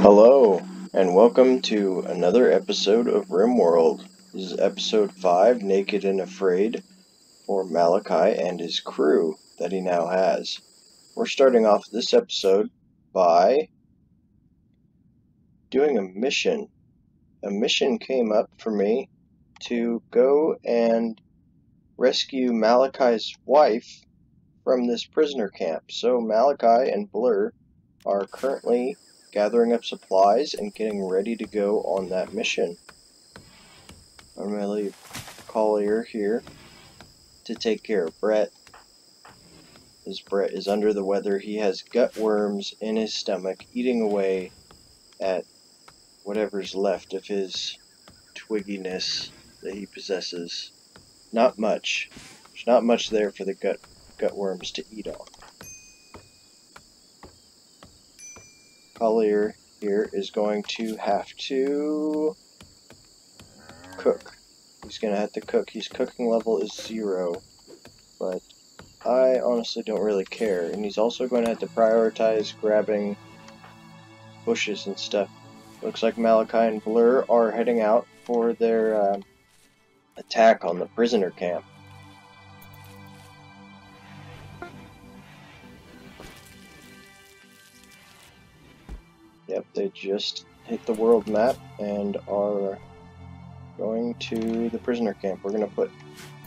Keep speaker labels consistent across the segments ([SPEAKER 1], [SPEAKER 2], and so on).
[SPEAKER 1] Hello, and welcome to another episode of RimWorld. This is episode 5, Naked and Afraid, for Machii and his crew that he now has. We're starting off this episode by doing a mission. A mission came up for me to go and rescue Machii's wife from this prisoner camp. So Machii and Blur are currently gathering up supplies and getting ready to go on that mission. I'm going to leave Collier here to take care of Brett, as Brett is under the weather. He has gut worms in his stomach, eating away at whatever's left of his twigginess that he possesses. Not much. There's not much there for the gut worms to eat on. Collier here is going to have to cook. He's going to have to cook. His cooking level is 0, but I honestly don't really care. And he's also going to have to prioritize grabbing bushes and stuff. Looks like Machii and Blur are heading out for their attack on the prisoner camp. Yep, they just hit the world map and are going to the prisoner camp. We're going to put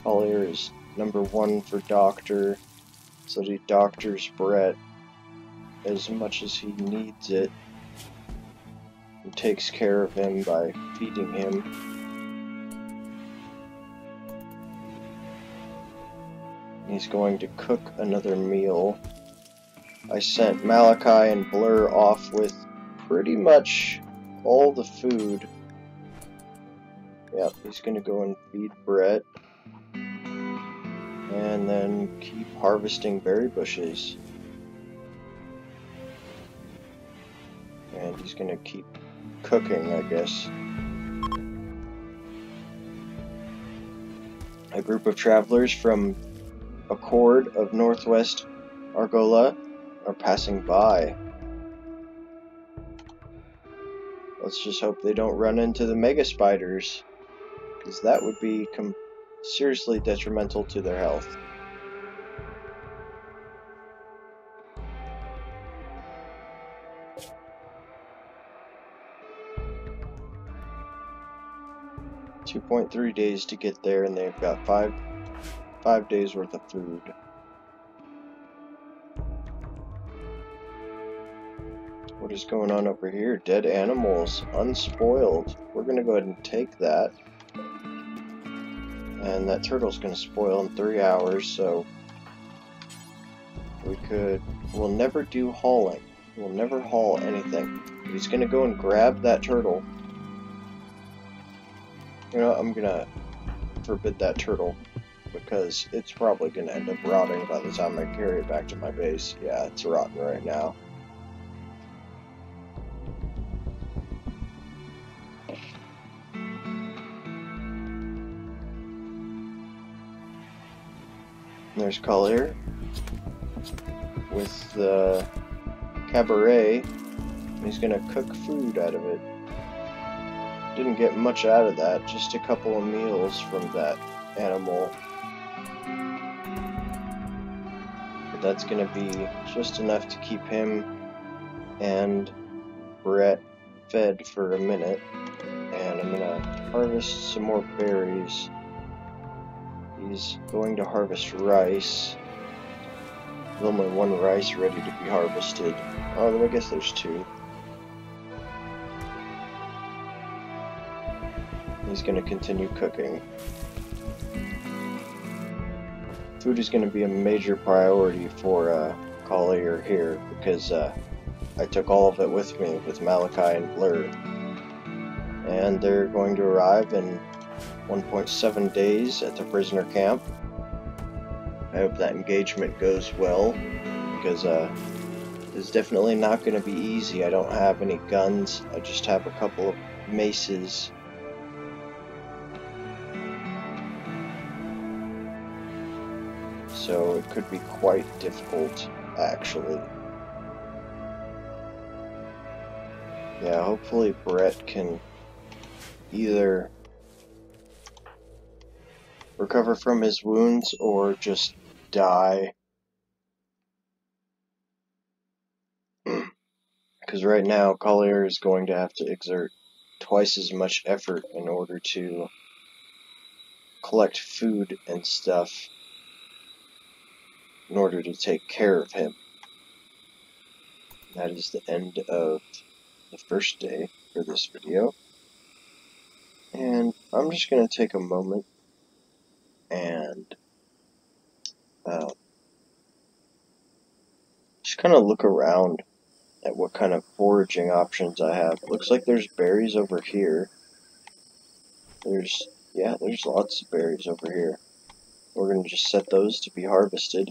[SPEAKER 1] Collier as number 1 for doctor, so that he doctors Brett as much as he needs it, and takes care of him by feeding him. He's going to cook another meal. I sent Machii and Blur off with pretty much all the food. Yep, he's gonna go and feed Brett, and then keep harvesting berry bushes. And he's gonna keep cooking, I guess. A group of travelers from Accord of Northwest Argola are passing by. Let's just hope they don't run into the mega spiders, because that would be seriously detrimental to their health. $2.3 days to get there, and they've got five days worth of food. What is going on over here? Dead animals, unspoiled. We're gonna go ahead and take that. And that turtle's gonna spoil in 3 hours, so we'll never do hauling. We'll never haul anything. He's gonna go and grab that turtle. You know, I'm gonna forbid that turtle, because it's probably gonna end up rotting by the time I carry it back to my base. Yeah, it's rotten right now. There's Collier with the cabaret. He's gonna cook food out of it. Didn't get much out of that, just a couple of meals from that animal. But that's gonna be just enough to keep him and Brett fed for a minute. And I'm gonna harvest some more berries. He's going to harvest rice. There's only 1 rice ready to be harvested. Oh, I guess there's 2. He's going to continue cooking. Food is going to be a major priority for Collier here, because I took all of it with me with Machii and Blur. And they're going to arrive in 1.7 days at the prisoner camp. I hope that engagement goes well, because it's definitely not going to be easy. I don't have any guns. I just have a couple of maces. So it could be quite difficult, actually. Yeah, hopefully Brett can either recover from his wounds or just die. Because right now, Collier is going to have to exert twice as much effort in order to collect food and stuff in order to take care of him. That is the end of the first day for this video. And I'm just going to take a moment and just kind of look around at what kind of foraging options I have. Looks like there's berries over here. There's lots of berries over here. We're going to just set those to be harvested,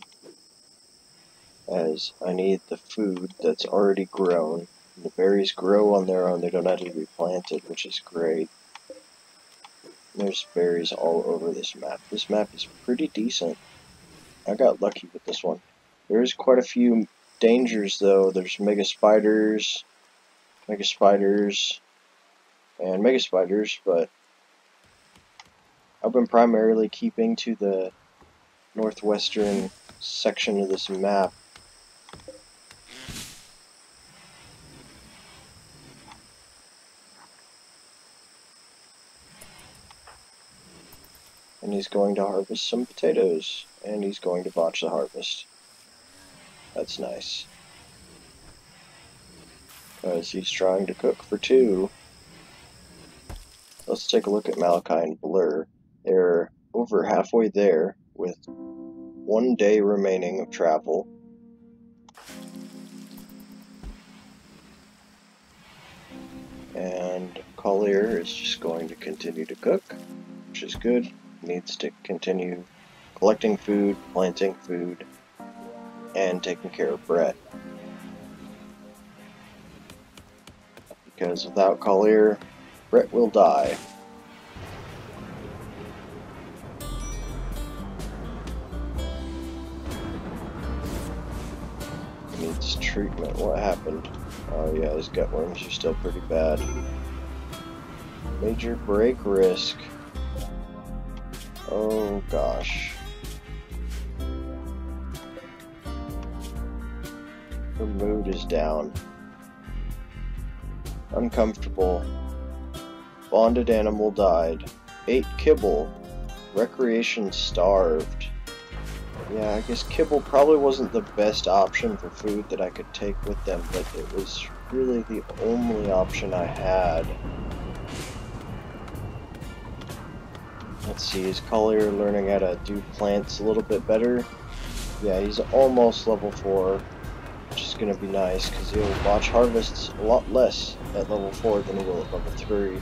[SPEAKER 1] as I need the food that's already grown. The berries grow on their own, they don't have to be planted, which is great. There's berries all over this map. This map is pretty decent. I got lucky with this one. There is quite a few dangers though. There's mega spiders, and mega spiders, but I've been primarily keeping to the northwestern section of this map. And he's going to harvest some potatoes, and he's going to botch the harvest. That's nice. Because he's trying to cook for two. Let's take a look at Machii and Blur. They're over halfway there, with 1 day remaining of travel. And Collier is just going to continue to cook, which is good. He needs to continue collecting food, planting food, and taking care of Brett. Because without Collier, Brett will die. He needs treatment. What happened? Oh yeah, his gut worms are still pretty bad. Major break risk. Oh gosh. Her mood is down. Uncomfortable. Bonded animal died. Ate kibble. Recreation starved. Yeah, I guess kibble probably wasn't the best option for food that I could take with them, but it was really the only option I had. Let's see, is Collier learning how to do plants a little bit better? Yeah, he's almost level 4, which is going to be nice, because he'll watch harvests a lot less at level 4 than he will at level 3.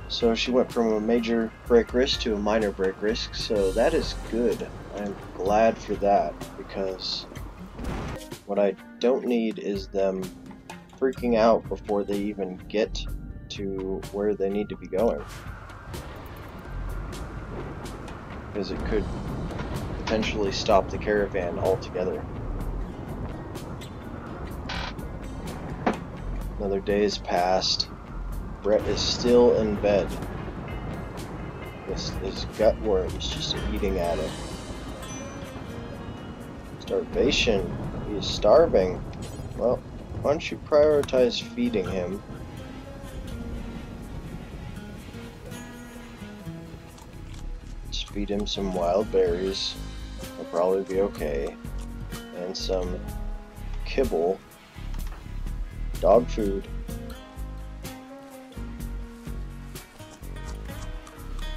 [SPEAKER 1] So she went from a major break risk to a minor break risk, so that is good. I'm glad for that, because what I don't need is them freaking out before they even get to where they need to be going. Because it could potentially stop the caravan altogether. Another day has passed. Brett is still in bed. His gut worms just eating at him. Starvation. He is starving. Well, why don't you prioritize feeding him? Just feed him some wild berries. He'll probably be okay. And some kibble. Dog food.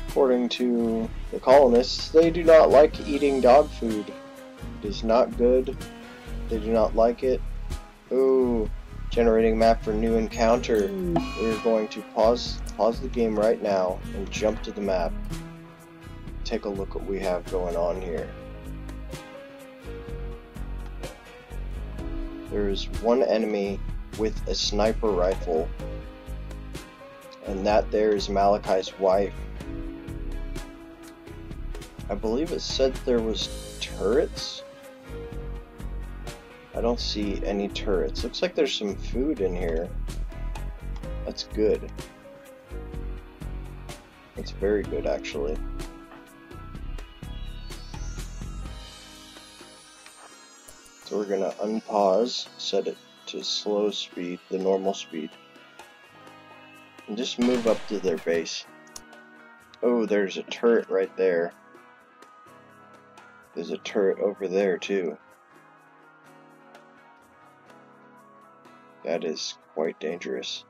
[SPEAKER 1] According to the colonists, they do not like eating dog food. It is not good. They do not like it. Ooh, generating map for new encounter. We're going to pause the game right now and jump to the map. Take a look what we have going on here. There's one enemy with a sniper rifle, and that there is Machii's wife. I believe it said there was turrets. I don't see any turrets. Looks like there's some food in here. That's good. That's very good, actually. So we're gonna unpause, set it to slow speed, the normal speed, and just move up to their base. Oh, there's a turret right there. There's a turret over there too. That is quite dangerous.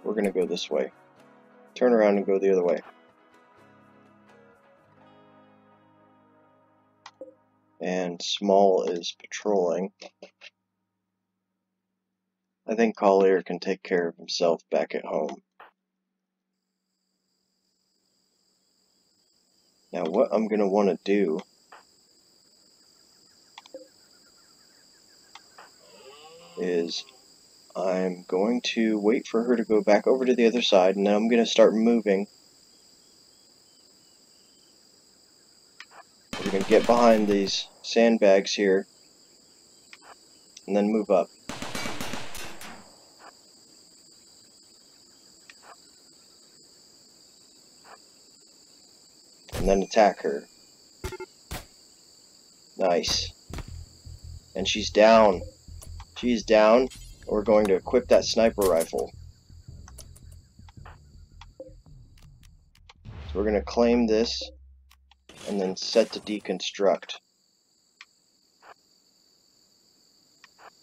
[SPEAKER 1] We're gonna go this way. Turn around and go the other way. And Small is patrolling. I think Collier can take care of himself back at home. Now what I'm gonna want to do is I'm going to wait for her to go back over to the other side, and then I'm going to start moving. We're going to get behind these sandbags here, and then move up. And then attack her. Nice. And she's down. She's down. We're going to equip that sniper rifle. So we're going to claim this, and then set to deconstruct.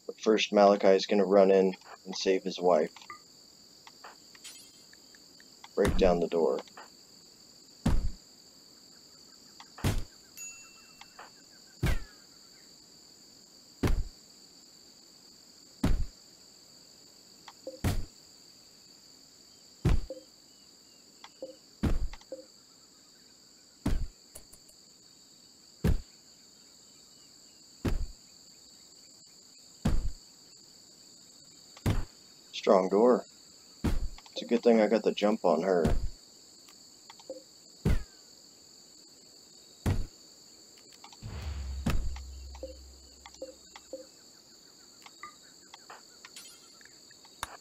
[SPEAKER 1] But first Malachi is going to run in and save his wife. Break down the door. Strong door. It's a good thing I got the jump on her.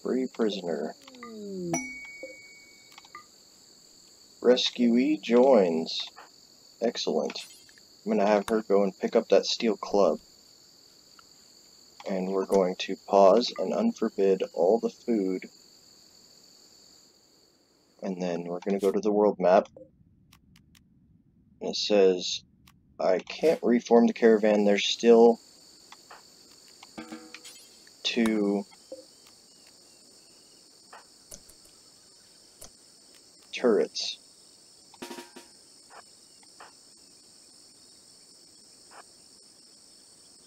[SPEAKER 1] Free prisoner. Rescuee joins. Excellent. I'm going to have her go and pick up that steel club. And we're going to pause and unforbid all the food. And then we're going to go to the world map. And it says, I can't reform the caravan. There's still 2 turrets.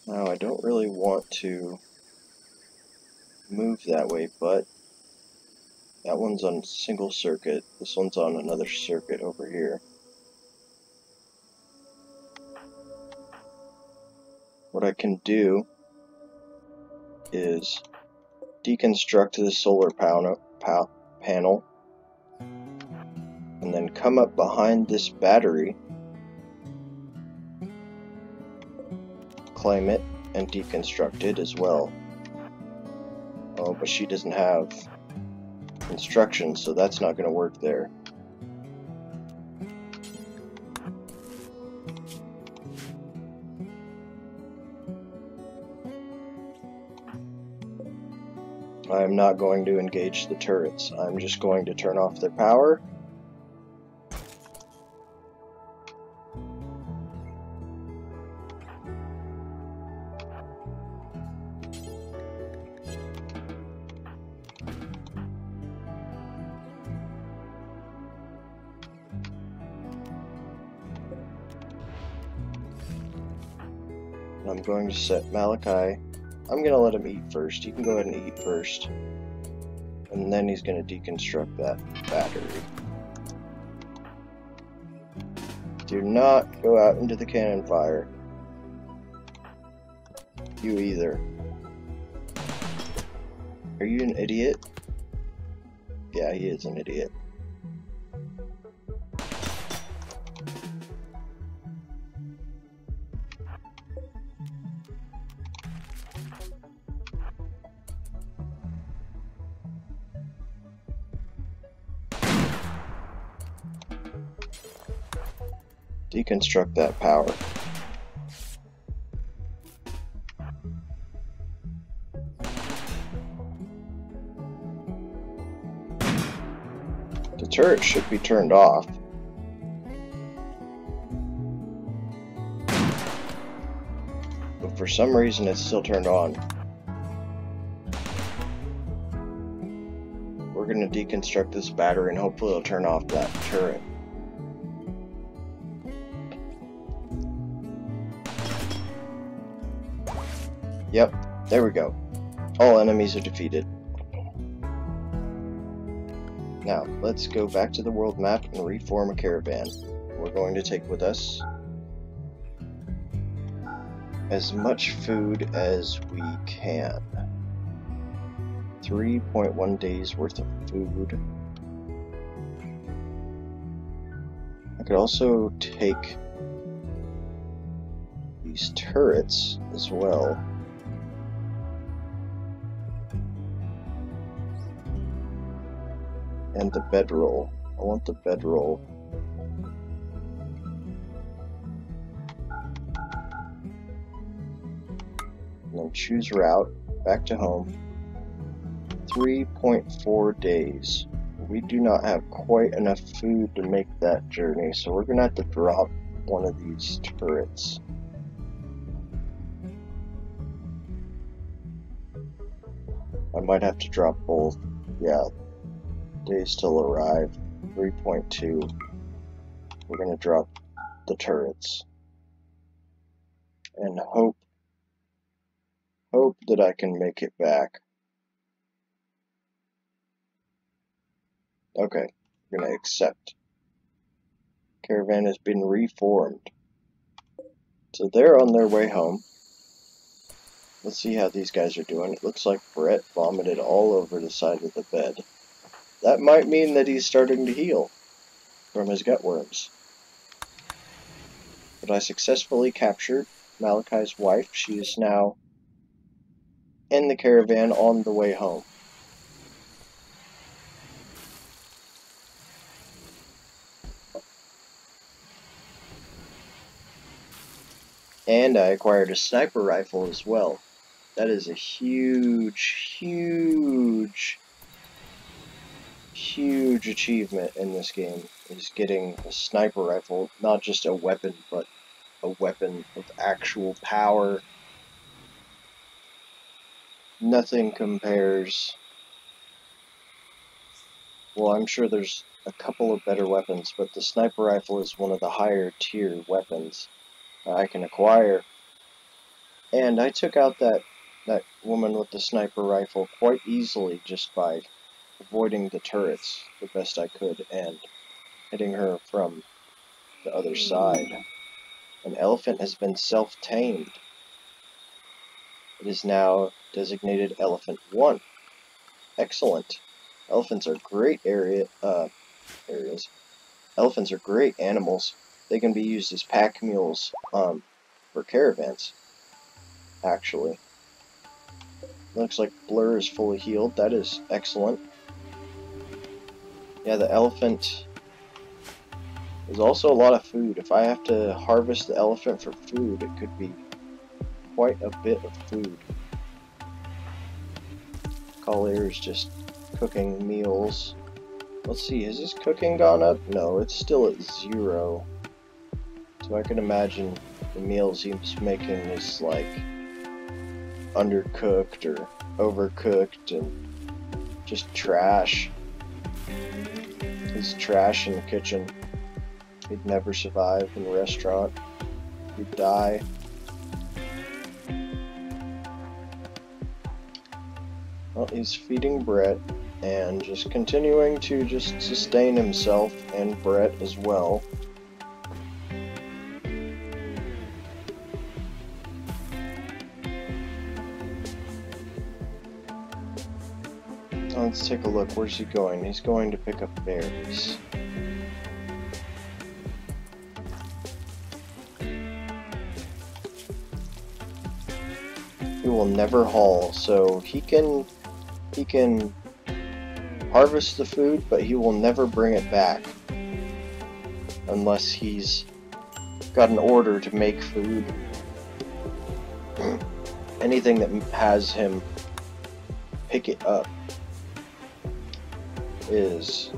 [SPEAKER 1] Now I don't really want to move that way, but that one's on single circuit. This one's on another circuit over here. What I can do is deconstruct the solar panel and then come up behind this battery, claim it, and deconstruct it as well. Oh, but she doesn't have instructions, so that's not going to work there. I'm not going to engage the turrets. I'm just going to turn off their power. I'm going to set Malachi. I'm going to let him eat first. He can go ahead and eat first. And then he's going to deconstruct that battery. Do not go out into the cannon fire. You either. Are you an idiot? Yeah, he is an idiot. deconstruct that power. The turret should be turned off. But for some reason it's still turned on. We're going to deconstruct this battery and hopefully it'll turn off that turret. Yep, there we go. All enemies are defeated. Now, let's go back to the world map and reform a caravan. We're going to take with us as much food as we can. 3.1 days worth of food. I could also take these turrets as well. And the bedroll. I want the bedroll. And then choose route, back to home. 3.4 days. We do not have quite enough food to make that journey, so we're gonna have to drop one of these turrets. I might have to drop both. Yeah. Days till arrive, 3.2. We're gonna drop the turrets and hope that I can make it back. Okay, we're gonna accept. Caravan has been reformed. So they're on their way home. Let's see how these guys are doing. It looks like Brett vomited all over the side of the bed. That might mean that he's starting to heal from his gut worms. But I successfully captured Malachi's wife. She is now in the caravan on the way home. And I acquired a sniper rifle as well. That is a huge achievement in this game, is getting a sniper rifle. Not just a weapon, but a weapon of actual power. Nothing compares. Well, I'm sure there's a couple of better weapons, but the sniper rifle is one of the higher tier weapons I can acquire. And I took out that woman with the sniper rifle quite easily just by avoiding the turrets the best I could and hitting her from the other side. An elephant has been self-tamed. It is now designated Elephant 1. Excellent. Elephants are great areas. Elephants are great animals. They can be used as pack mules for caravans, actually. Looks like Blur is fully healed. That is excellent. Yeah, the elephant is also a lot of food. If I have to harvest the elephant for food, it could be quite a bit of food. Collier is just cooking meals. Let's see, has his cooking gone up? No, it's still at 0. So I can imagine the meals he's making is like undercooked or overcooked and just trash. He's trash in the kitchen. He'd never survive in a restaurant. He'd die. Well, he's feeding Brett and just continuing to just sustain himself and Brett as well. Let's take a look. Where's he going? He's going to pick up berries. He will never haul, so he can harvest the food, but he will never bring it back unless he's got an order to make food. Anything that has him pick it up is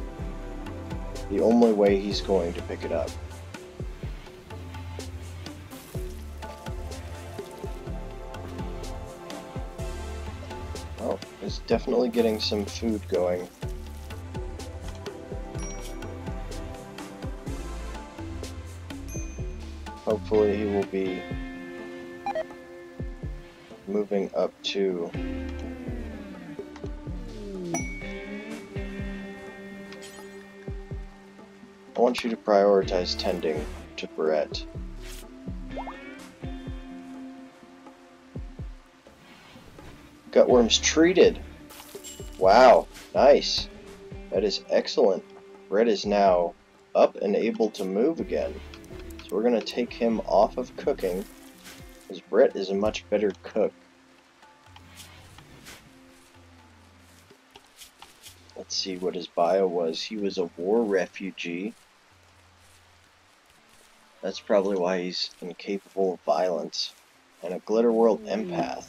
[SPEAKER 1] the only way he's going to pick it up. Well, it's definitely getting some food going. Hopefully he will be moving up to I want you to prioritize tending to Brett. Gutworms treated. Wow, nice. That is excellent. Brett is now up and able to move again. So we're going to take him off of cooking, because Brett is a much better cook. Let's see what his bio was. He was a war refugee. That's probably why he's incapable of violence. And a Glitter World empath.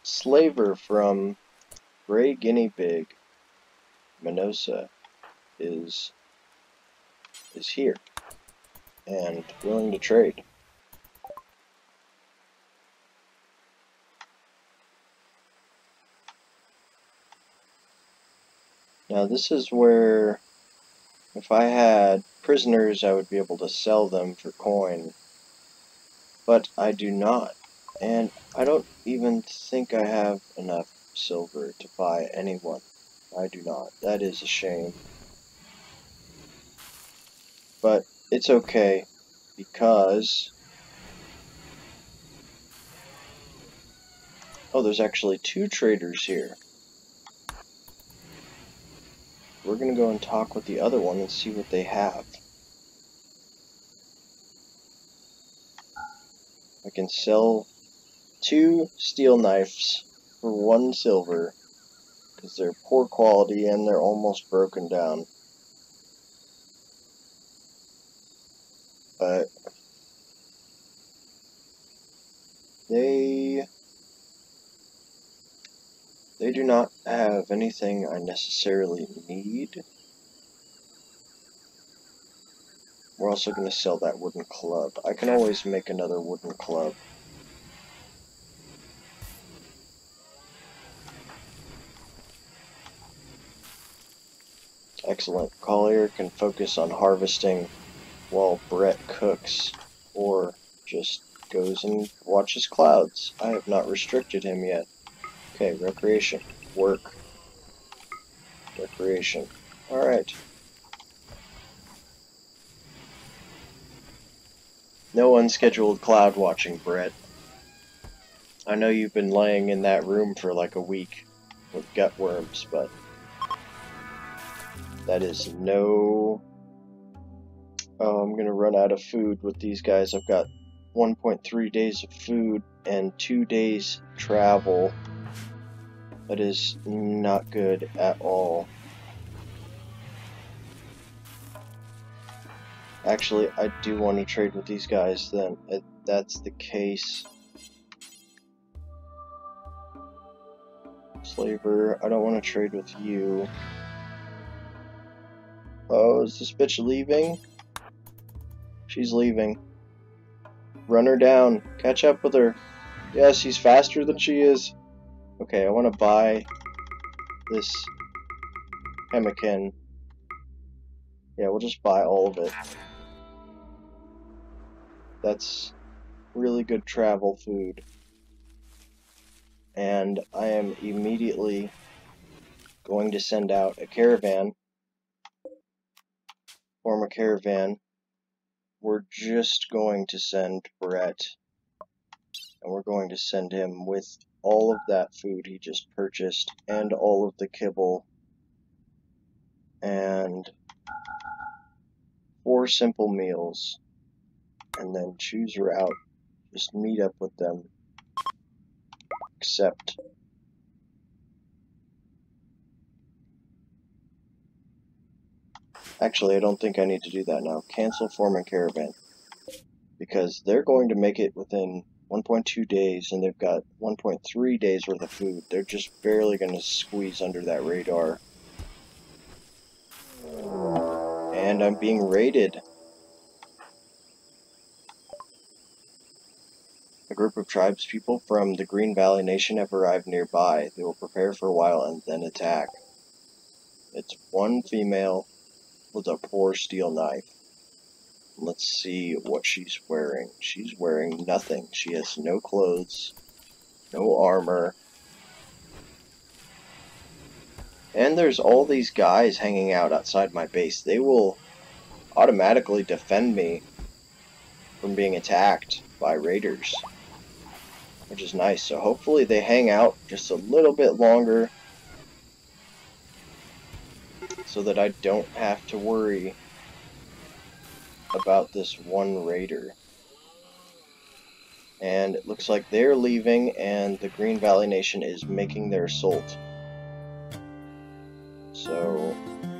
[SPEAKER 1] Slaver from Gray Guinea Pig, Minosa, is here and willing to trade. Now this is where, if I had prisoners, I would be able to sell them for coin, but I do not, and I don't even think I have enough silver to buy anyone. I do not. That is a shame. But it's okay, because oh, there's actually 2 traders here. We're gonna go and talk with the other one and see what they have. I can sell 2 steel knives for 1 silver, because they're poor quality and they're almost broken down. But they do not have anything I necessarily need. We're also going to sell that wooden club. I can always make another wooden club. Excellent. Collier can focus on harvesting while Brett cooks, or just goes and watches clouds. I have not restricted him yet. Okay, recreation. Work. Recreation. Alright. No unscheduled cloud watching, Brett. I know you've been laying in that room for like a week with gutworms, but that is no... Oh, I'm gonna run out of food with these guys. I've got 1.3 days of food and 2 days travel. That is not good at all. Actually, I do want to trade with these guys then, if that's the case. Slaver, I don't want to trade with you. Oh, is this bitch leaving? She's leaving. Run her down. Catch up with her. Yes, he's faster than she is. Okay, I want to buy this pemmican. Yeah, we'll just buy all of it. That's really good travel food. And I am immediately going to send out a caravan. Form a caravan. We're just going to send Brett, and we're going to send him with all of that food he just purchased, and all of the kibble, and 4 simple meals, and then choose route. Just meet up with them. Accept. Actually, I don't think I need to do that now. Cancel forming caravan. Because they're going to make it within 1.2 days, and they've got 1.3 days worth of food. They're just barely going to squeeze under that radar. And I'm being raided. A group of tribespeople from the Green Valley Nation have arrived nearby. They will prepare for a while and then attack. It's one female with a poor steel knife. Let's see what she's wearing. She's wearing nothing. She has no clothes, no armor. And there's all these guys hanging out outside my base. They will automatically defend me from being attacked by raiders, which is nice. So hopefully they hang out just a little bit longer so that I don't have to worry about this one raider. And it looks like they're leaving, and the Green Valley Nation is making their assault. So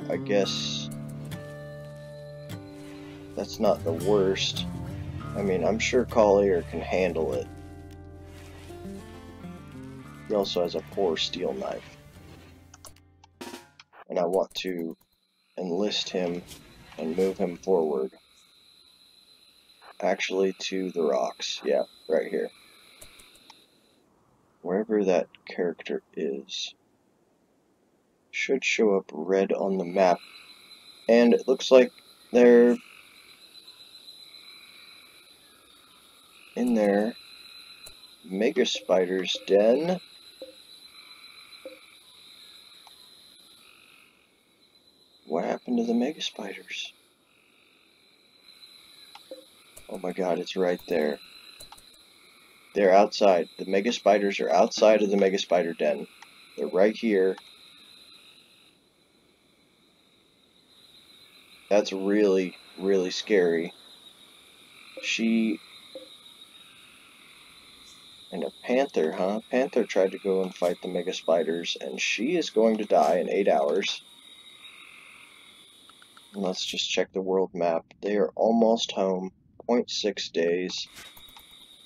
[SPEAKER 1] I guess that's not the worst. I mean, I'm sure Collier can handle it. He also has a poor steel knife. And I want to enlist him and move him forward. Actually, to the rocks. Yeah, right here. Wherever that character is. Should show up red on the map. And it looks like they're in their Mega Spider's den. What happened to the Mega Spiders? Oh my god, it's right there. They're outside. The Mega Spiders are outside of the Mega Spider den. They're right here. That's really, really scary. She... And a panther, huh? Panther tried to go and fight the Mega Spiders, and she is going to die in 8 hours. And let's just check the world map. They are almost home. 0.6 days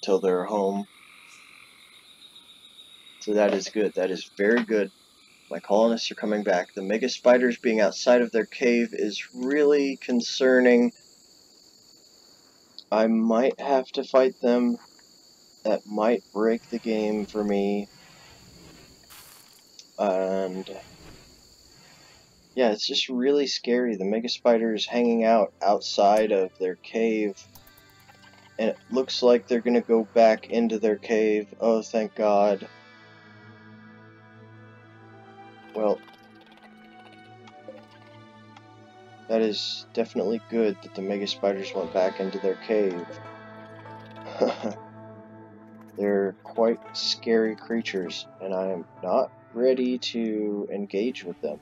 [SPEAKER 1] till they're home. So that is good. That is very good. My colonists are coming back. The Mega Spiders being outside of their cave is really concerning. I might have to fight them. That might break the game for me. And yeah, it's just really scary. The Mega Spiders hanging out outside of their cave. And it looks like they're going to go back into their cave. Oh, thank God. Well, that is definitely good that the Mega Spiders went back into their cave. They're quite scary creatures, and I am not ready to engage with them.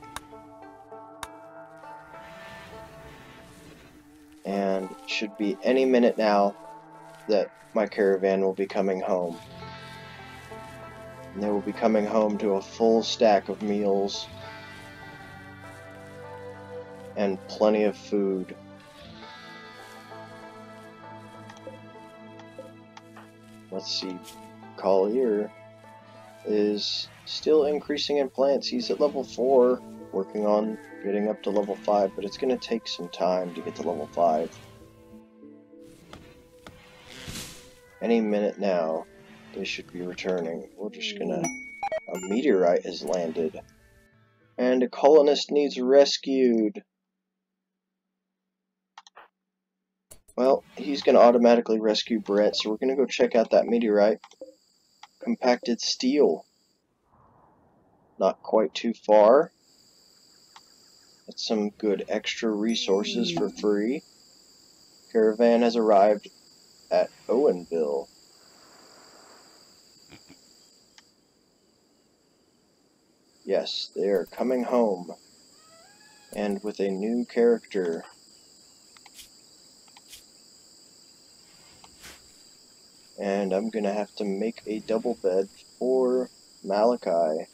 [SPEAKER 1] And it should be any minute now that my caravan will be coming home. And they will be coming home to a full stack of meals and plenty of food. Let's see, Collier is still increasing in plants. He's at level 4, working on getting up to level 5, but it's going to take some time to get to level 5. Any minute now, they should be returning. We're just gonna... A meteorite has landed. And a colonist needs rescued. Well, he's gonna automatically rescue Brett, so we're gonna go check out that meteorite. Compacted steel. Not quite too far. That's some good extra resources for free. Caravan has arrived at Owenville. Yes, they are coming home. And with a new character. And I'm gonna have to make a double bed for Malachi.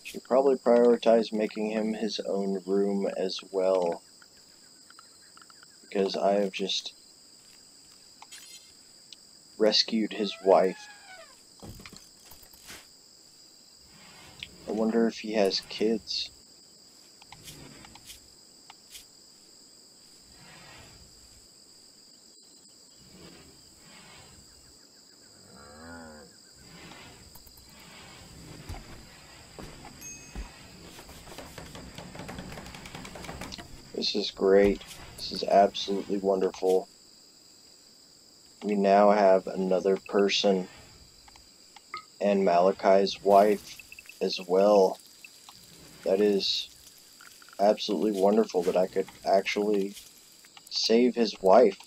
[SPEAKER 1] Should probably prioritize making him his own room as well. because I have just rescued his wife. I wonder if he has kids. This is great. This is absolutely wonderful. We now have another person and Malachi's wife as well. That is absolutely wonderful that I could actually save his wife.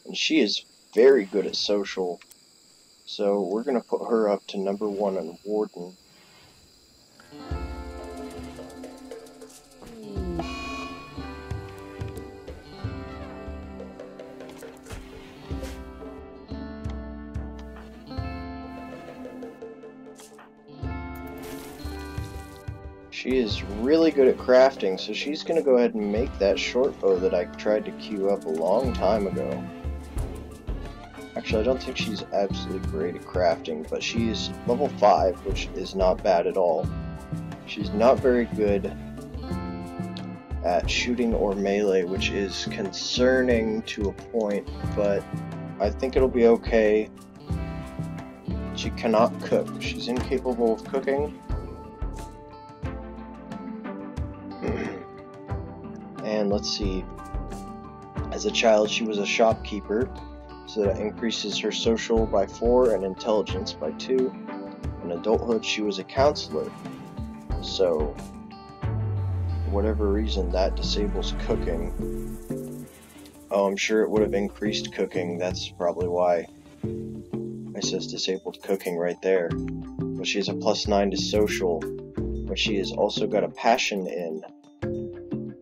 [SPEAKER 1] And she is very good at social. So we're going to put her up to #1 on Warden. She is really good at crafting, so she's going to go ahead and make that short bow that I tried to queue up a long time ago. Actually, I don't think she's absolutely great at crafting, but she's level 5, which is not bad at all. She's not very good at shooting or melee, which is concerning to a point, but I think it'll be okay. She cannot cook. She's incapable of cooking. And let's see, as a child she was a shopkeeper, so that increases her social by 4 and intelligence by 2. In adulthood she was a counselor, so for whatever reason that disables cooking. Oh, I'm sure it would have increased cooking, that's probably why it says disabled cooking right there. But she has a +9 to social, which she has also got a passion in.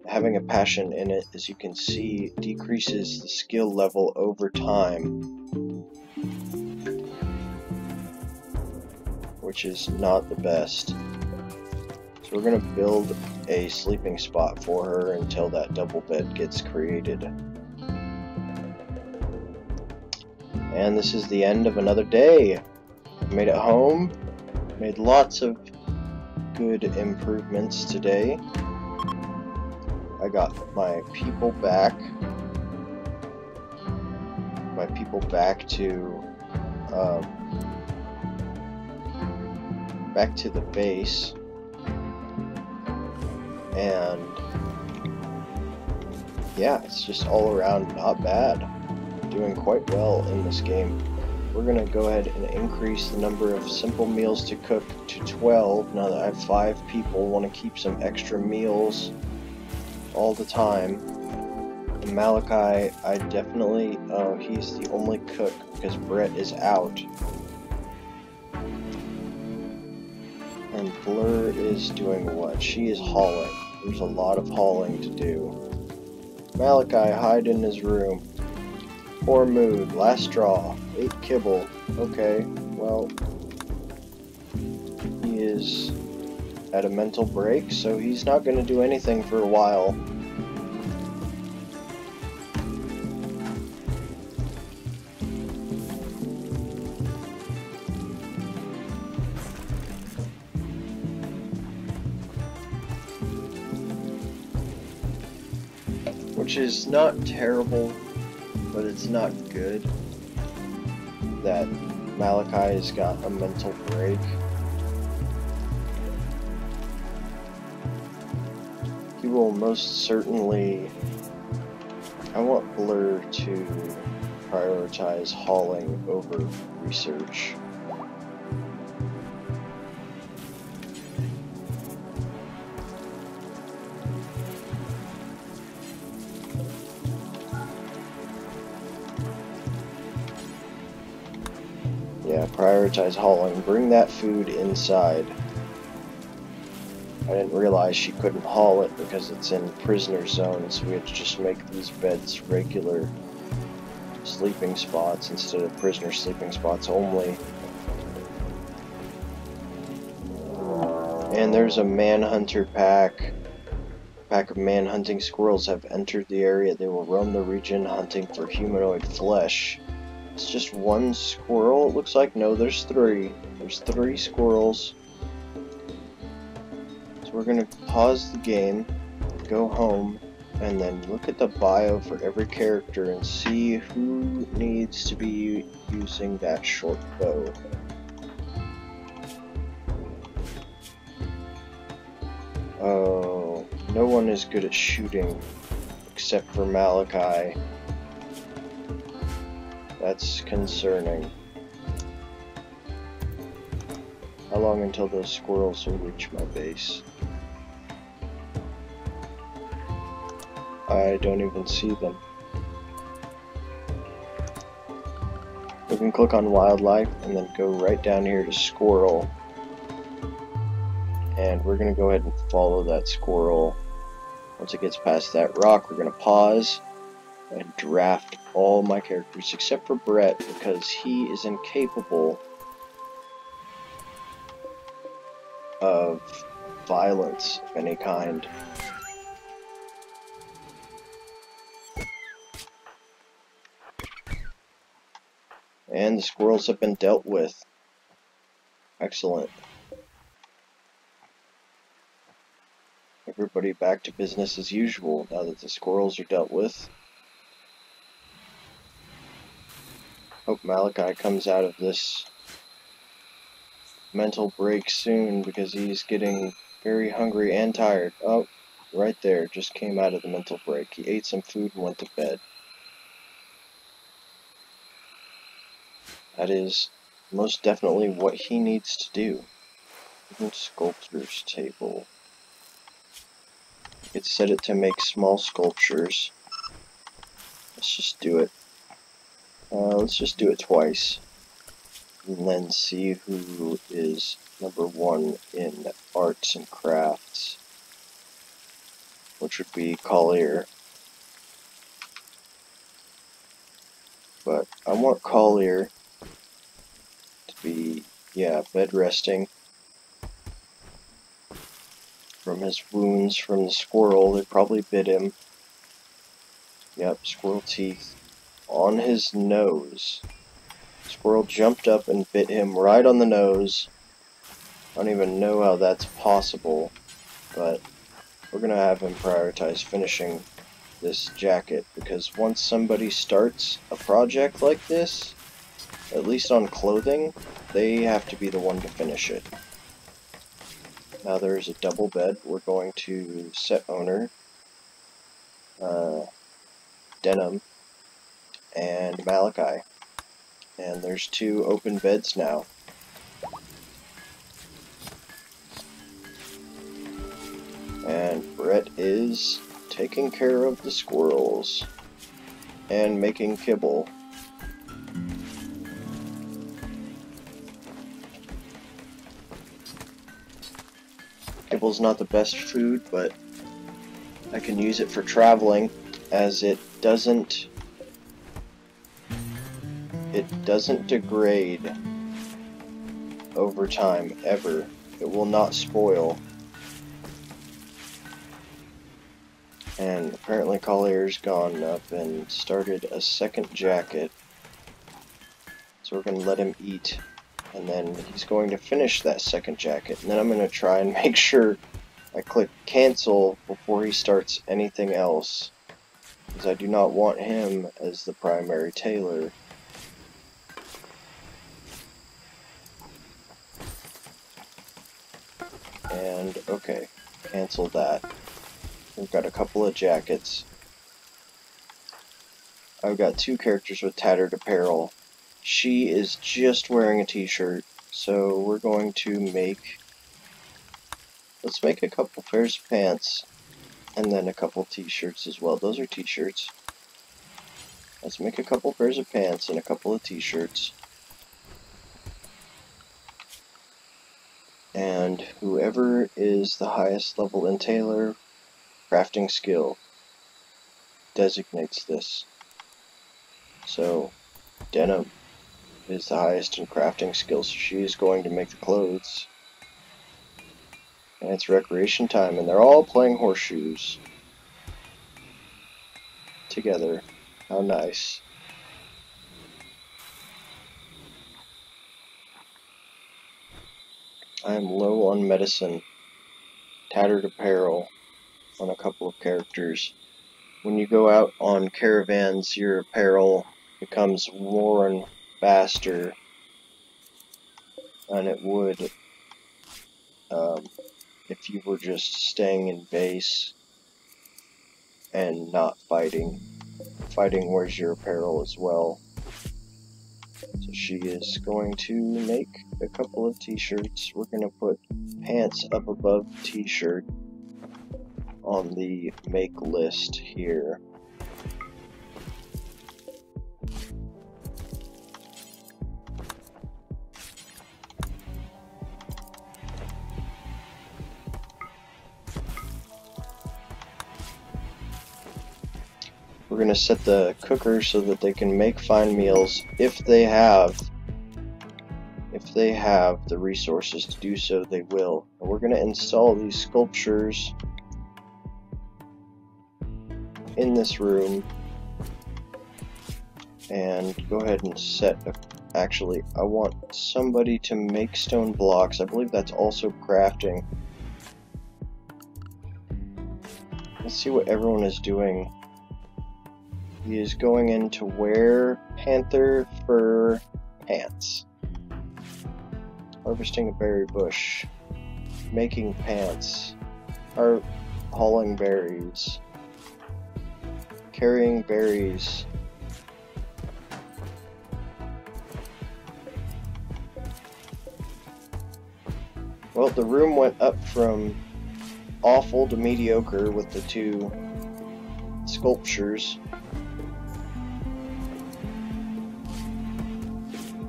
[SPEAKER 1] Having a passion in it, as you can see, decreases the skill level over time, which is not the best. So we're going to build a sleeping spot for her until that double bed gets created. And this is the end of another day. Made it home, made lots of good improvements today. I got my people back to the base, and yeah, it's just all around not bad. Doing quite well in this game. We're gonna go ahead and increase the number of simple meals to cook to 12 now that I have 5 people. Want to keep some extra meals all the time. And Malachi, I definitely, he's the only cook because Brett is out. And Blur is doing what? She is hauling. There's a lot of hauling to do. Malachi, hide in his room. Poor mood, last straw, 8 kibble. Okay, well, he is at a mental break, so he's not going to do anything for a while. Which is not terrible, but it's not good that Malachi has got a mental break. He will most certainly... I want Blur to prioritize hauling over research. Yeah, prioritize hauling. Bring that food inside. I didn't realize she couldn't haul it because it's in prisoner zone, so we had to just make these beds regular sleeping spots instead of prisoner sleeping spots only. And there's a manhunter pack. pack of man-hunting squirrels have entered the area. They will roam the region hunting for humanoid flesh. It's just one squirrel, it looks like. No, there's three. There's three squirrels. So we're going to pause the game, go home, and then look at the bio for every character and see who needs to be using that short bow. Oh, no one is good at shooting except for Machii. That's concerning. How long until those squirrels will reach my base? I don't even see them. We can click on wildlife and then go right down here to squirrel. And we're going to go ahead and follow that squirrel. Once it gets past that rock, we're going to pause and draft all my characters except for Brett because he is incapable of violence of any kind. And the squirrels have been dealt with. Excellent. Everybody back to business as usual now that the squirrels are dealt with. Hope Machii comes out of this mental break soon because he's getting very hungry and tired. Oh, right there, just came out of the mental break. He ate some food and went to bed. That is most definitely what he needs to do. Even sculptor's table. You could set it to make small sculptures. Let's just do it. Let's just do it twice. And then see who is #1 in arts and crafts. Which would be Collier. But I want Collier to be, yeah, bed resting. From his wounds from the squirrel, they probably bit him. Yep, squirrel teeth on his nose. Squirrel jumped up and bit him right on the nose. I don't even know how that's possible, but we're gonna have him prioritize finishing this jacket, because once somebody starts a project like this, at least on clothing, they have to be the one to finish it. Now there's a double bed. We're going to set owner, Denim, and Machii. And there's 2 open beds now. And Brett is taking care of the squirrels and making kibble. Kibble's not the best food, but I can use it for traveling, as it doesn't degrade over time, ever. It will not spoil. And apparently Collier's gone up and started a second jacket. So we're going to let him eat. And then he's going to finish that second jacket. And then I'm going to try and make sure I click cancel before he starts anything else. Because I do not want him as the primary tailor. And okay, cancel that. We've got a couple of jackets. I've got 2 characters with tattered apparel. She is just wearing a t-shirt, so we're going to make... Let's make a couple pairs of pants, and then a couple t-shirts as well. Those are t-shirts. Let's make a couple pairs of pants and a couple of t-shirts. And whoever is the highest level in tailor crafting skill designates this. So, Denim is the highest in crafting skill, so she is going to make the clothes. And it's recreation time, and they're all playing horseshoes together. How nice. I am low on medicine. Tattered apparel on a couple of characters. When you go out on caravans, your apparel becomes worn faster than it would if you were just staying in base and not fighting. Fighting wears your apparel as well. So she is going to make a couple of t-shirts. We're going to put pants up above t-shirt on the make list here. We're going to set the cooker so that they can make fine meals if they have the resources to do so. They will. And we're going to install these sculptures in this room and go ahead and set actually I want somebody to make stone blocks. I believe that's also crafting. Let's see what everyone is doing. He is going in to wear panther fur pants. Harvesting a berry bush. Making pants. Or hauling berries. Carrying berries. Well, the room went up from awful to mediocre with the two sculptures.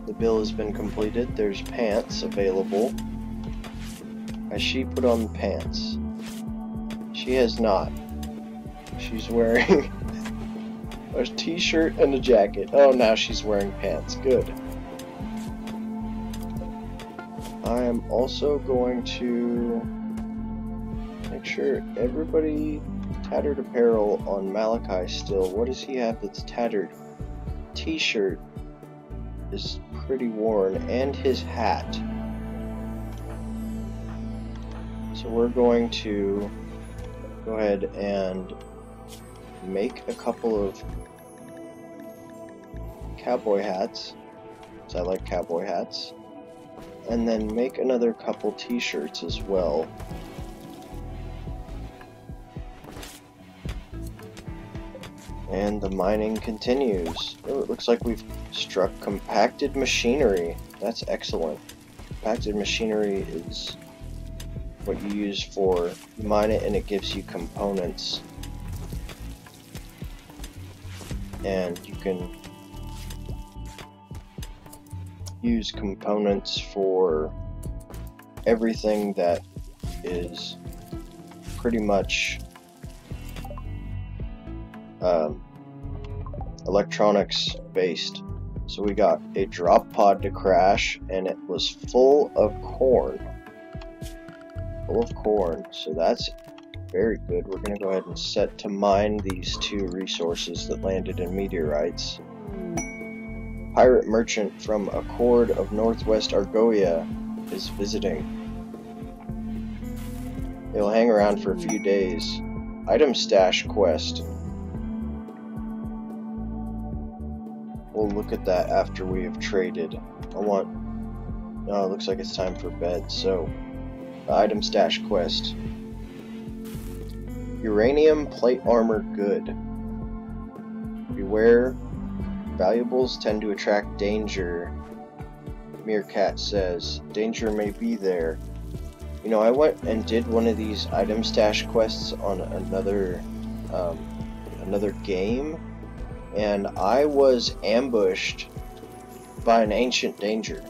[SPEAKER 1] The bill has been completed. There's pants available. Has she put on pants? She has not. She's wearing a t-shirt and a jacket. Oh, now she's wearing pants. Good. I am also going to make sure everybody tattered apparel on Machii still. What does he have that's tattered? T-shirt is pretty worn, and his hat. So we're going to go ahead and make a couple of cowboy hats, because I like cowboy hats, and then make another couple t-shirts as well. And the mining continues. Oh, it looks like we've struck compacted machinery. That's excellent. Compacted machinery is what you use for mine it, and it gives you components. And you can use components for everything that is pretty much electronics based. So we got a drop pod to crash, and it was full of corn. So that's very good. We're going to go ahead and set to mine these two resources that landed in meteorites. Pirate merchant from Accord of Northwest Argoia is visiting. He'll hang around for a few days. Item stash quest. We'll look at that after we have traded. Oh, it looks like it's time for bed. So, the item stash quest. Uranium plate armor good. Beware, valuables tend to attract danger. Meerkat says, danger may be there. You know, I went and did one of these item stash quests on another game, and I was ambushed by an ancient danger.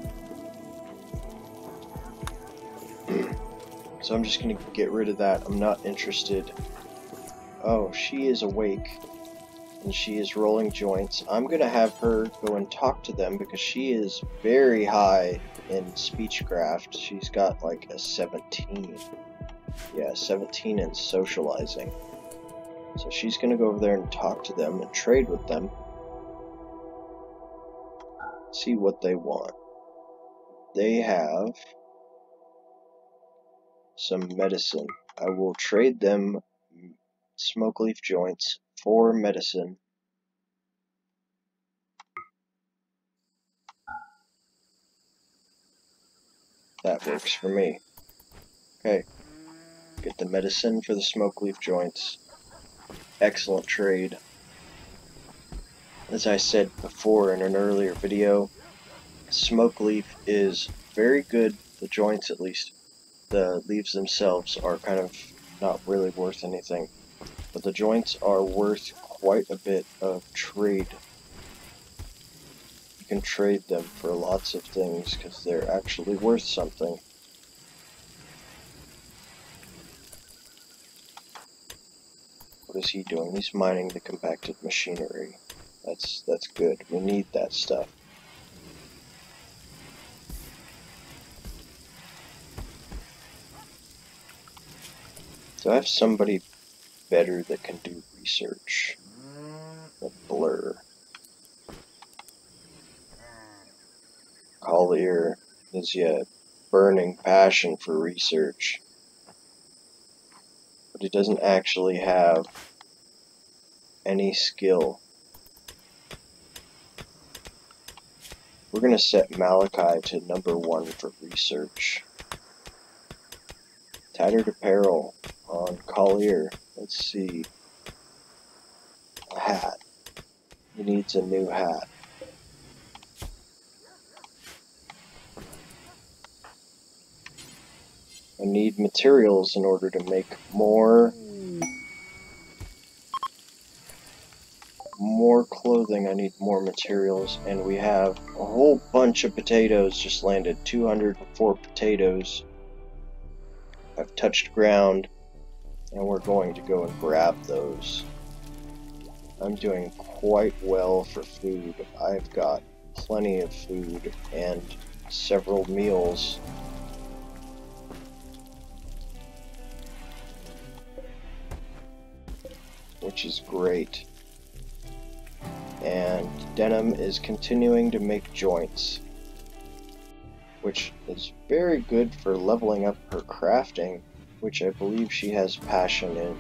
[SPEAKER 1] So I'm just going to get rid of that. I'm not interested. Oh, she is awake, and she is rolling joints. I'm going to have her go and talk to them because she is very high in speechcraft. She's got like a 17. Yeah, 17 in socializing. So she's going to go over there and talk to them and trade with them. See what they want. They have some medicine. I will trade them smoke leaf joints for medicine. That works for me. Okay. Get the medicine for the smoke leaf joints. Excellent trade. As I said before in an earlier video, smoke leaf is very good, the joints at least. The leaves themselves are kind of not really worth anything, but the joints are worth quite a bit of trade. You can trade them for lots of things because they're actually worth something. What is he doing? He's mining the compacted machinery. That's good. We need that stuff. So I have somebody better that can do research. A Blur. Collier is yet burning passion for research. But he doesn't actually have any skill. We're going to set Machii to #1 for research. Tattered apparel on Collier. Let's see. A hat. He needs a new hat. I need materials in order to make more clothing. I need more materials, and we have a whole bunch of potatoes just landed. 204 potatoes have touched ground, and we're going to go and grab those. I'm doing quite well for food. I've got plenty of food and several meals. Which is great. And Denim is continuing to make joints, which is very good for leveling up her crafting, which I believe she has passion in.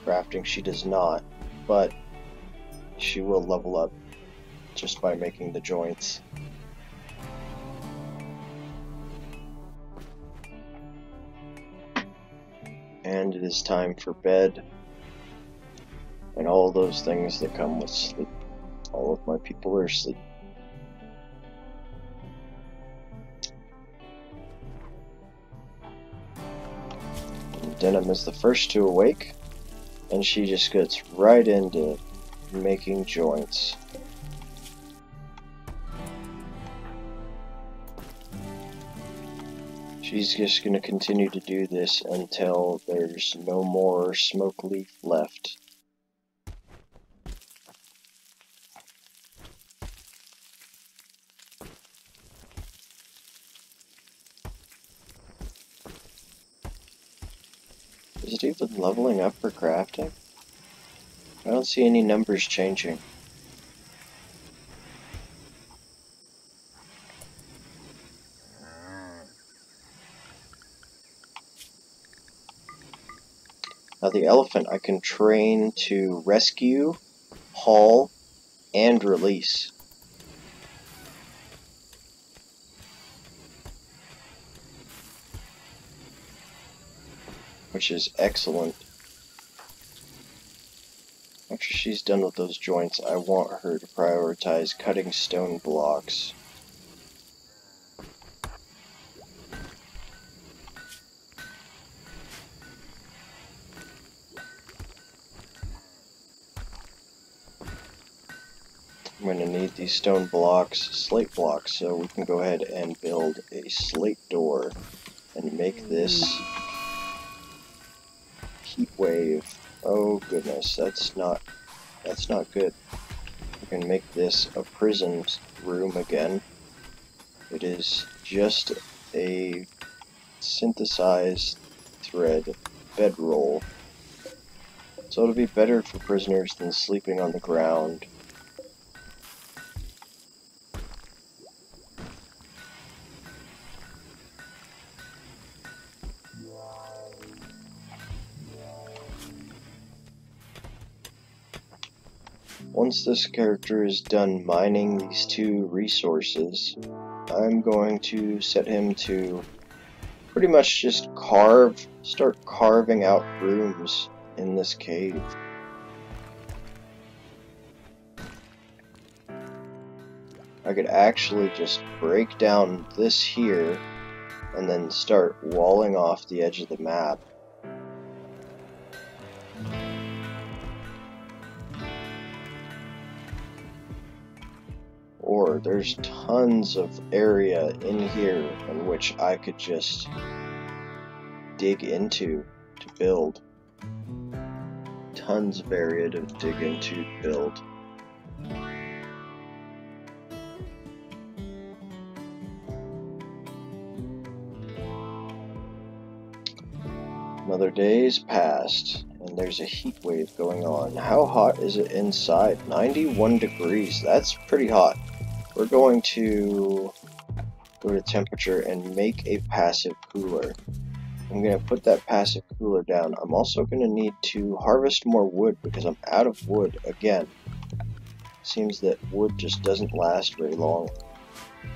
[SPEAKER 1] Crafting she does not, but she will level up just by making the joints. And it is time for bed. And all those things that come with sleep. All of my people are asleep. And Denim is the first to awake, and she just gets right into making joints. She's just going to continue to do this until there's no more smoke leaf left. Is it even leveling up for crafting? I don't see any numbers changing. Now the elephant I can train to rescue, haul, and release. Which is excellent. After she's done with those joints, I want her to prioritize cutting stone blocks. I'm going to need these stone blocks, slate blocks, so we can go ahead and build a slate door and make this heat wave. Oh goodness, that's not good. We can make this a prison room again. It is just a synthesized thread bedroll. So it'll be better for prisoners than sleeping on the ground. Once this character is done mining these 2 resources, I'm going to set him to pretty much just start carving out rooms in this cave. I could actually just break down this here and then start walling off the edge of the map. Or there's tons of area in here in which I could just dig into to build. Tons of area to dig into to build. Another day's passed, and there's a heat wave going on. How hot is it inside? 91 degrees. That's pretty hot. We're going to go to temperature and make a passive cooler. I'm going to put that passive cooler down. I'm also going to need to harvest more wood because I'm out of wood again. Seems that wood just doesn't last very long.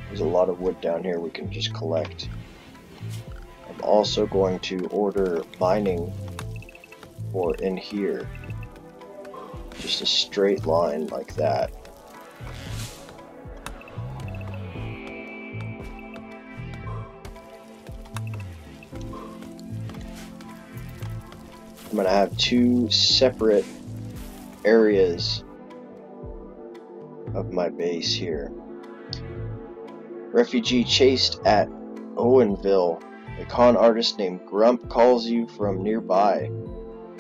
[SPEAKER 1] There's a lot of wood down here we can just collect. I'm also going to order mining for in here. Just a straight line like that. I'm going to have 2 separate areas of my base here. Refugee chased at Owenville. A con artist named Grump calls you from nearby.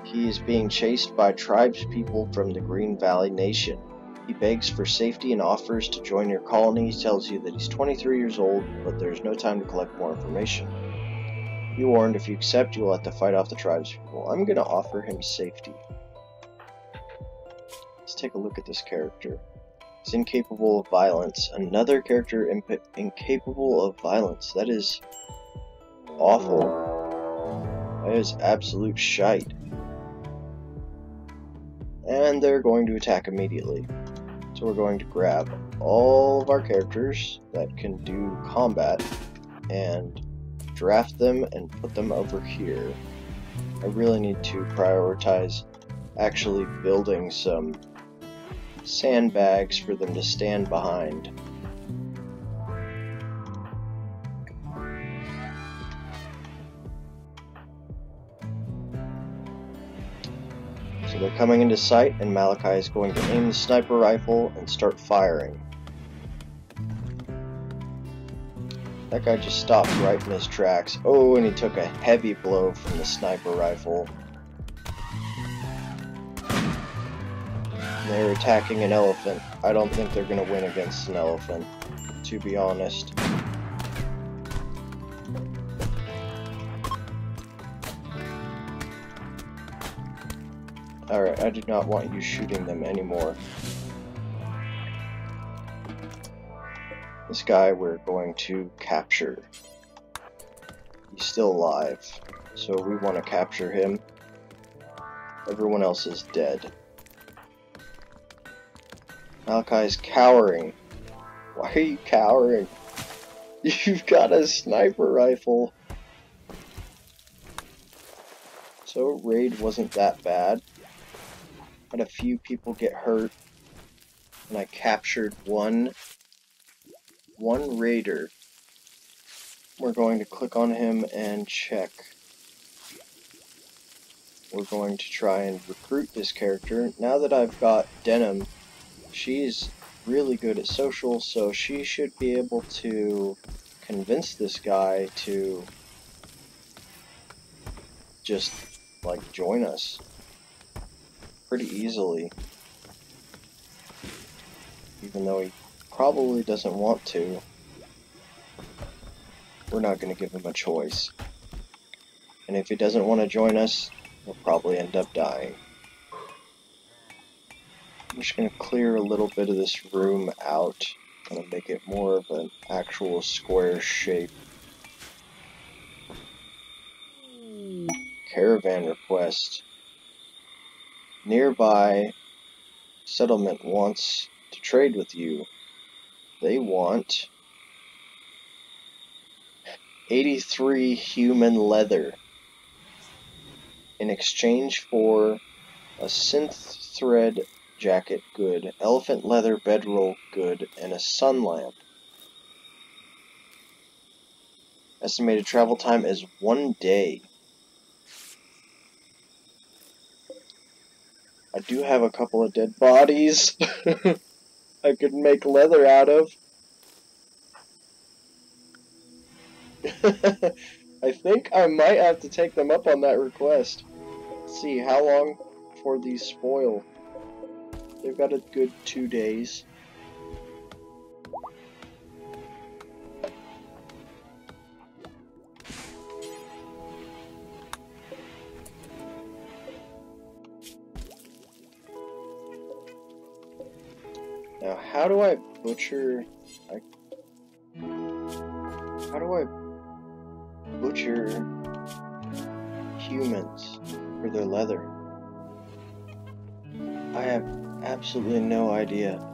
[SPEAKER 1] He is being chased by tribespeople from the Green Valley Nation. He begs for safety and offers to join your colony. He tells you that he's 23 years old, but there's no time to collect more information. Be warned, if you accept, you will have to fight off the tribespeople. I'm going to offer him safety. Let's take a look at this character. He's incapable of violence. Another character incapable of violence. That is awful. That is absolute shite. And they're going to attack immediately. So we're going to grab all of our characters that can do combat and draft them and put them over here. I really need to prioritize actually building some sandbags for them to stand behind. So they're coming into sight, and Machii is going to aim the sniper rifle and start firing. That guy just stopped right in his tracks. Oh, and he took a heavy blow from the sniper rifle. They're attacking an elephant. I don't think they're going to win against an elephant, to be honest. Alright, I do not want you shooting them anymore. This guy we're going to capture. He's still alive, so we want to capture him. Everyone else is dead. Machii's cowering. Why are you cowering? You've got a sniper rifle. So raid wasn't that bad. Had a few people get hurt, and I captured one raider. We're going to click on him and check. We're going to try and recruit this character. Now that I've got Denim, she's really good at social, so she should be able to convince this guy to just, like, join us pretty easily. Even though he probably doesn't want to. We're not going to give him a choice. And if he doesn't want to join us, he'll probably end up dying. I'm just going to clear a little bit of this room out. I'm going to make it more of an actual square shape. Caravan request. Nearby settlement wants to trade with you. They want 83 human leather in exchange for a synth thread jacket good, elephant leather bedroll good, and a sun lamp. Estimated travel time is 1 day. I do have a couple of dead bodies I could make leather out of. I think I might have to take them up on that request. Let's see, how long before these spoil? They've got a good 2 days. Now, how do I butcher... How do I butcher humans for their leather? I have absolutely no idea.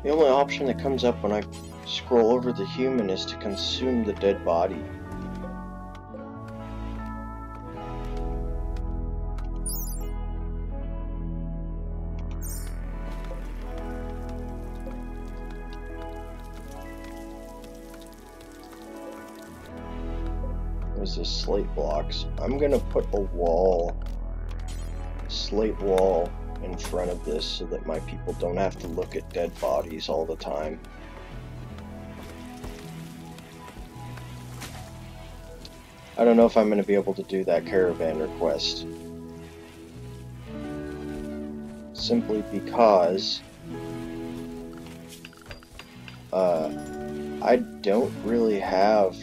[SPEAKER 1] The only option that comes up when I scroll over the human is to consume the dead body. There's the slate blocks. I'm gonna put a wall, slate wall, in front of this so that my people don't have to look at dead bodies all the time. I don't know if I'm going to be able to do that caravan request. Simply because I don't really have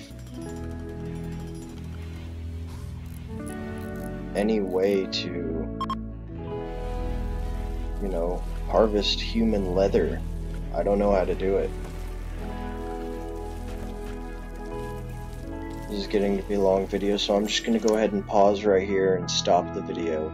[SPEAKER 1] any way to, you know, harvest human leather. I don't know how to do it. This is getting to be a long video, so I'm just going to go ahead and pause right here and stop the video.